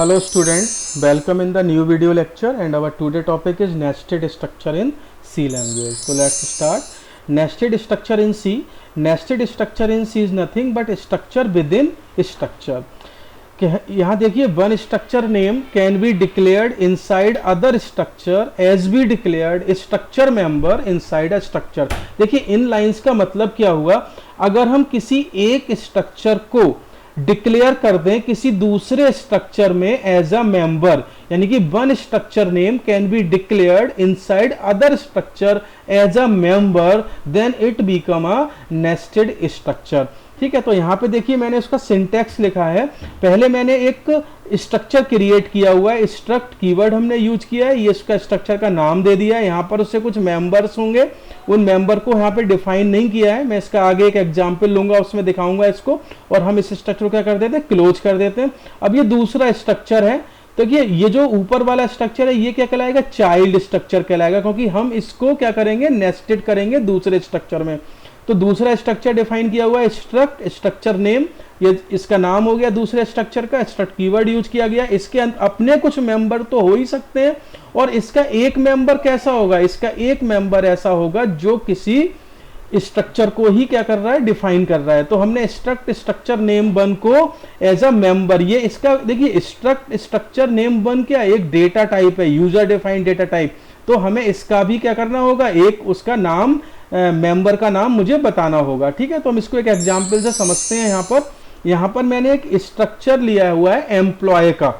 Hello students, welcome in the new video lecture and our today topic is nested structure in C language. So let's start. Nested structure in C. Nested structure in C is nothing but structure within structure. यहाँ देखिए one structure name can be declared inside other structure as be declared structure member inside a structure. देखिए इन lines का मतलब क्या हुआ, अगर हम किसी एक स्ट्रक्चर को डिक्लेयर कर दें किसी दूसरे स्ट्रक्चर में एज अ मेंबर, यानी कि one structure name can be declared inside other structure as a member, then it become a nested structure. ठीक है, तो यहाँ पे देखिए मैंने उसका सिंटैक्स लिखा है. पहले मैंने एक स्ट्रक्चर क्रिएट किया हुआ है, स्ट्रक्ट कीवर्ड हमने यूज किया है, ये इसका स्ट्रक्चर का नाम दे दिया है. यहाँ पर उससे कुछ मेंबर्स होंगे, उन मेंबर को यहाँ पे डिफाइन नहीं किया है. मैं इसका आगे एक एग्जांपल लूंगा, उसमें दिखाऊंगा इसको, और हम इस स्ट्रक्चर को क्या कर देते हैं, क्लोज कर देते हैं. अब ये दूसरा स्ट्रक्चर है, तो ये जो ऊपर वाला स्ट्रक्चर है ये क्या कहलाएगा, चाइल्ड स्ट्रक्चर कहलाएगा, क्योंकि हम इसको क्या करेंगे, नेस्टेड करेंगे दूसरे स्ट्रक्चर में. तो दूसरा स्ट्रक्चर डिफाइन किया हुआ है स्ट्रक्ट स्ट्रक्चर नेम, ये इसका नाम हो गया दूसरे स्ट्रक्चर का. स्ट्रक्ट कीवर्ड यूज किया गया. इसके अपने कुछ मेंबर तो हो ही सकते हैं, और इसका एक मेंबर कैसा होगा, इसका एक मेंबर ऐसा होगा जो किसी स्ट्रक्चर को ही क्या कर रहा है, डिफाइन कर रहा है. तो हमने स्ट्रक्ट स्ट्रक्चर नेम वन को एज अ मेंबर, ये इसका देखिए स्ट्रक्ट स्ट्रक्चर नेम वन क्या एक डेटा टाइप है, यूजर डिफाइंड डेटा टाइप. तो हमें इसका भी क्या करना होगा, एक उसका नाम मेंबर का नाम मुझे बताना होगा. ठीक है, तो हम इसको एक एग्जांपल से समझते हैं. यहाँ पर मैंने एक स्ट्रक्चर लिया हुआ है एम्प्लॉय का.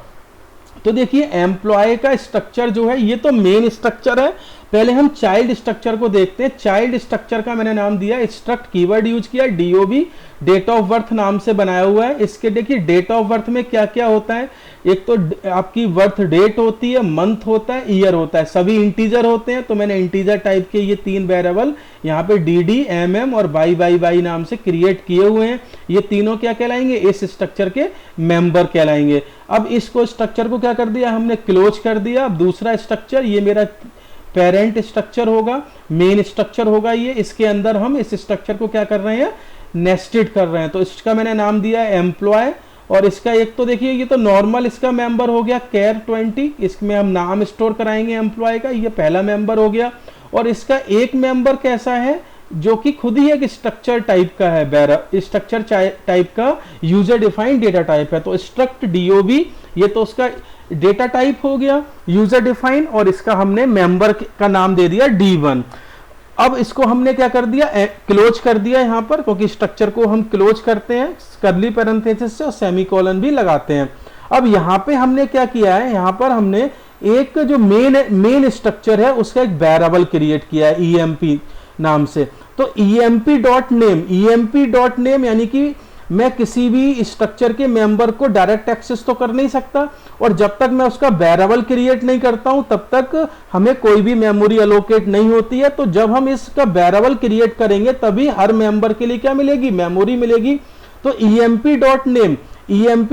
तो देखिए एम्प्लॉय का स्ट्रक्चर जो है ये तो मेन स्ट्रक्चर है. पहले हम चाइल्ड स्ट्रक्चर को देखते हैं. चाइल्ड स्ट्रक्चर का मैंने नाम दिया, स्ट्रक्ट कीवर्ड यूज किया, डीओबी डेट ऑफ बर्थ नाम से बनाया हुआ है. इसके देखिए डेट ऑफ बर्थ में क्या क्या होता है, एक तो आपकी बर्थ डेट होती है, मंथ होता है, ईयर होता है, सभी इंटीजर होते हैं. तो मैंने इंटीजर टाइप के ये तीन वेरिएबल यहाँ पे डी एम एम और वाई नाम से क्रिएट किए हुए हैं. ये तीनों क्या कहलाएंगे, इस स्ट्रक्चर के मेंबर कहलाएंगे. अब इसको स्ट्रक्चर को क्या कर दिया हमने, क्लोज कर दिया. अब दूसरा स्ट्रक्चर ये मेरा पेरेंट स्ट्रक्चर होगा, मेन स्ट्रक्चर होगा ये. इसके अंदर हम इस स्ट्रक्चर को क्या कर रहे हैं, नेस्टेड कर रहे हैं. तो इसका मैंने नाम दिया है एम्प्लॉय, और इसका एक तो देखिए ये तो नॉर्मल इसका मेंबर हो गया केयर 20, इसमें हम नाम स्टोर कराएंगे एम्प्लॉय का, ये पहला मेंबर हो गया. और इसका एक मेंबर कैसा है, जो कि खुद ही एक स्ट्रक्चर टाइप का है, स्ट्रक्चर टाइप का यूजर डिफाइंड डेटा टाइप है. तो स्ट्रक्ट डीओबी ये तो उसका डेटा टाइप हो गया यूजर डिफाइन, और इसका हमने मेंबर का नाम दे दिया D1. अब इसको हमने क्या कर दिया, क्लोज कर दिया यहाँ पर, क्योंकि स्ट्रक्चर को हम क्लोज करते हैं कर्ली पैरेंथेसिस से और सेमीकोलन भी लगाते हैं. अब यहाँ पे हमने क्या किया है, यहाँ पर हमने एक जो मेन स्ट्रक्चर है उसका एक वेरिएबल क्रिएट किया है EMP नाम से. तो EMP डॉट नेम यानी कि मैं किसी भी स्ट्रक्चर के मेंबर को डायरेक्ट एक्सेस तो कर नहीं सकता, और जब तक मैं उसका वेरिएबल क्रिएट नहीं करता हूं तब तक हमें कोई भी मेमोरी अलोकेट नहीं होती है. तो जब हम इसका वेरिएबल क्रिएट करेंगे तभी हर मेंबर के लिए क्या मिलेगी, मेमोरी मिलेगी. तो EMP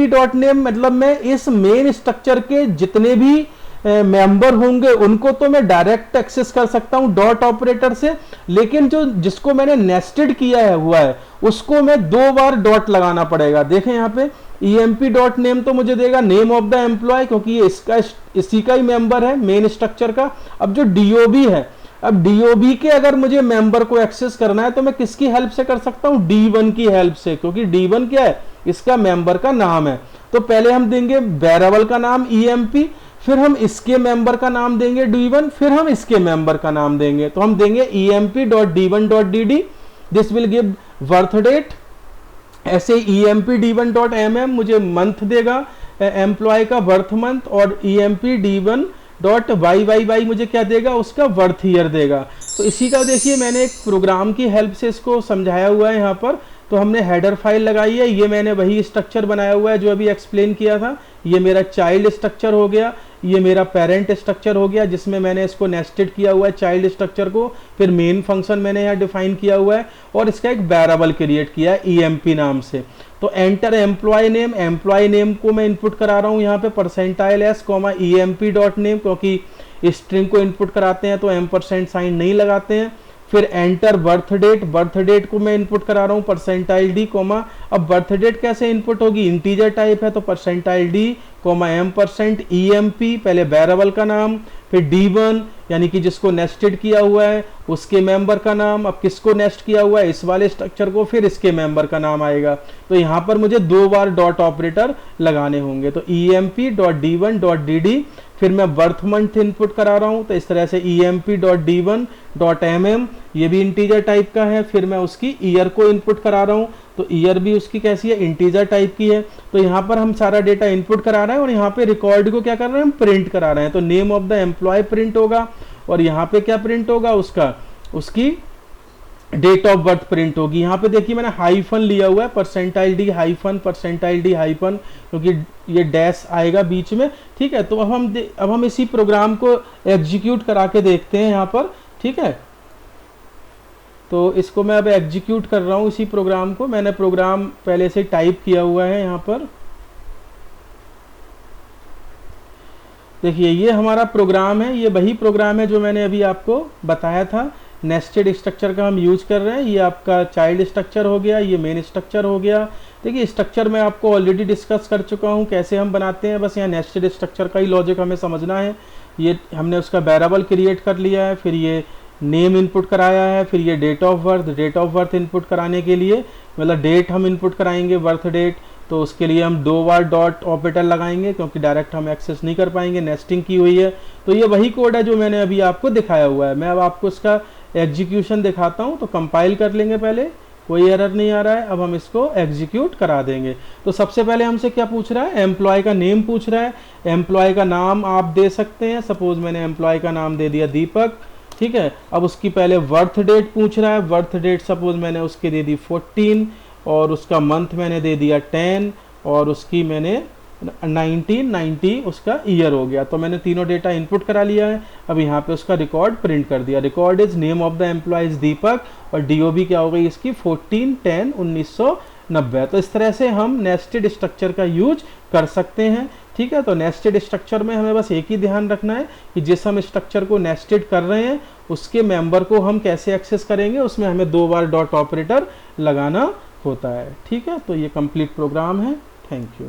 डॉट नेम मतलब मैं इस मेन स्ट्रक्चर के जितने भी मेंबर होंगे उनको तो मैं डायरेक्ट एक्सेस कर सकता हूं डॉट ऑपरेटर से, लेकिन जिसको मैंने नेस्टेड किया हुआ है उसको मैं 2 बार डॉट लगाना पड़ेगा. देखें यहाँ पे EMP डॉट नेम तो मुझे देगा नेम ऑफ द एम्प्लॉय, क्योंकि ये इसी का ही मेंबर है मेन स्ट्रक्चर का. अब जो DOB है, अब DOB के अगर मुझे मेंबर को एक्सेस करना है तो मैं किसकी हेल्प से कर सकता हूं, D1 की हेल्प से, क्योंकि D1 क्या है, इसका मेंबर का नाम है. तो पहले हम देंगे वेरिएबल का नाम EMP, फिर हम इसके मेंबर का नाम देंगे D1, फिर हम इसके मेंबर का नाम देंगे. तो हम देंगे EMP.D1.DD, this will give birth date. ऐसे EMP.D1.MM मुझे मंथ देगा एम्प्लॉय का बर्थ मंथ, और EMP.D1.YYY मुझे क्या देगा, उसका बर्थ ईयर देगा. तो इसी का देखिए मैंने एक प्रोग्राम की हेल्प से इसको समझाया हुआ है यहाँ पर. तो हमने हेडर फाइल लगाई है, ये मैंने वही स्ट्रक्चर बनाया हुआ है जो अभी एक्सप्लेन किया था. ये मेरा चाइल्ड स्ट्रक्चर हो गया, ये मेरा पेरेंट स्ट्रक्चर हो गया जिसमें मैंने इसको नेस्टेड किया हुआ है चाइल्ड स्ट्रक्चर को. फिर मेन फंक्शन मैंने यहाँ डिफाइन किया हुआ है, और इसका एक वेरिएबल क्रिएट किया है EMP नाम से. तो एंटर एम्प्लॉय नेम को मैं इनपुट करा रहा हूँ यहाँ पे %s, EMP डॉट नेम, क्योंकि स्ट्रिंग को इनपुट कराते हैं तो एम्परसेंड साइन नहीं लगाते हैं. फिर एंटर बर्थ डेट को मैं इनपुट करा रहा हूँ %d, अब बर्थ डेट कैसे इनपुट होगी, इंटीजर टाइप है तो %d, %, EMP पहले वेरिएबल का नाम, फिर D1 यानी कि जिसको नेस्टेड किया हुआ है उसके मेंबर का नाम, अब किसको नेस्ट किया हुआ है इस वाले स्ट्रक्चर को, फिर इसके मेंबर का नाम आएगा। तो यहाँ पर मुझे 2 बार डॉट ऑपरेटर लगाने होंगे। तो emp.d1.dd, फिर मैं बर्थ मंथ इनपुट करा रहा हूँ तो इस तरह से emp.d1.mm, ये भी इंटीजर टाइप का है। फिर मैं उसकी ईयर को इनपुट करा रहा हूँ तो ईयर भी उसकी कैसी है, इंटीजर टाइप की है। तो यहाँ पर हम सारा डेटा इनपुट करा रहे हैं और यहाँ पे रिकॉर्ड को क्या कर रहे हैं, हम प्रिंट करा रहे हैं। तो name of the employee print होगा और यहाँ पे क्या प्रिंट होगा, उसकी डेट ऑफ बर्थ प्रिंट होगी। यहाँ पे देखिए मैंने हाइफन लिया हुआ है, %d हाइफन %d हाइफन, क्योंकि ये डैश आएगा बीच में। ठीक है, तो अब हम इसी प्रोग्राम को एग्जीक्यूट करा के देखते हैं यहाँ पर। ठीक है, तो इसको मैं अब एग्जीक्यूट कर रहा हूँ इसी प्रोग्राम को। मैंने प्रोग्राम पहले से टाइप किया हुआ है यहाँ पर। देखिए ये हमारा प्रोग्राम है, ये वही प्रोग्राम है जो मैंने अभी आपको बताया था। नेस्टेड स्ट्रक्चर का हम यूज कर रहे हैं। ये आपका चाइल्ड स्ट्रक्चर हो गया, ये मेन स्ट्रक्चर हो गया। देखिए स्ट्रक्चर मैं आपको ऑलरेडी डिस्कस कर चुका हूँ कैसे हम बनाते हैं, बस यहाँ नेस्टेड स्ट्रक्चर का ही लॉजिक हमें समझना है। ये हमने उसका वेरिएबल क्रिएट कर लिया है, फिर ये नेम इनपुट कराया है, फिर ये डेट ऑफ बर्थ इनपुट कराने के लिए, मतलब डेट हम इनपुट कराएंगे, बर्थ डेट, तो उसके लिए हम 2 बार डॉट ऑपरेटर लगाएंगे क्योंकि डायरेक्ट हम एक्सेस नहीं कर पाएंगे, नेस्टिंग की हुई है। तो ये वही कोड है जो मैंने अभी आपको दिखाया हुआ है। मैं अब आपको इसका एग्जीक्यूशन दिखाता हूँ। तो कंपाइल कर लेंगे पहले, कोई एरर नहीं आ रहा है। अब हम इसको एग्जीक्यूट करा देंगे। तो सबसे पहले हमसे क्या पूछ रहा है, एम्प्लॉय का नेम पूछ रहा है। एम्प्लॉय का नाम आप दे सकते हैं, सपोज मैंने एम्प्लॉय का नाम दे दिया दीपक। ठीक है, अब उसकी पहले बर्थ डेट पूछ रहा है। बर्थ डेट सपोज मैंने उसके दे दी 14 और उसका मंथ मैंने दे दिया 10 और उसकी मैंने 1990 उसका ईयर हो गया। तो मैंने तीनों डेटा इनपुट करा लिया है। अब यहाँ पे उसका रिकॉर्ड प्रिंट कर दिया। Record is name of the employee Deepak और DOB क्या हो गई इसकी 14/10/1990। तो इस तरह से हम नेस्टेड स्ट्रक्चर का यूज कर सकते हैं। ठीक है, तो नेस्टेड स्ट्रक्चर में हमें बस एक ही ध्यान रखना है कि जिस हम स्ट्रक्चर को नेस्टेड कर रहे हैं उसके मेंबर को हम कैसे एक्सेस करेंगे, उसमें हमें 2 बार डॉट ऑपरेटर लगाना होता है। ठीक है, तो ये कंप्लीट प्रोग्राम है। Thank you.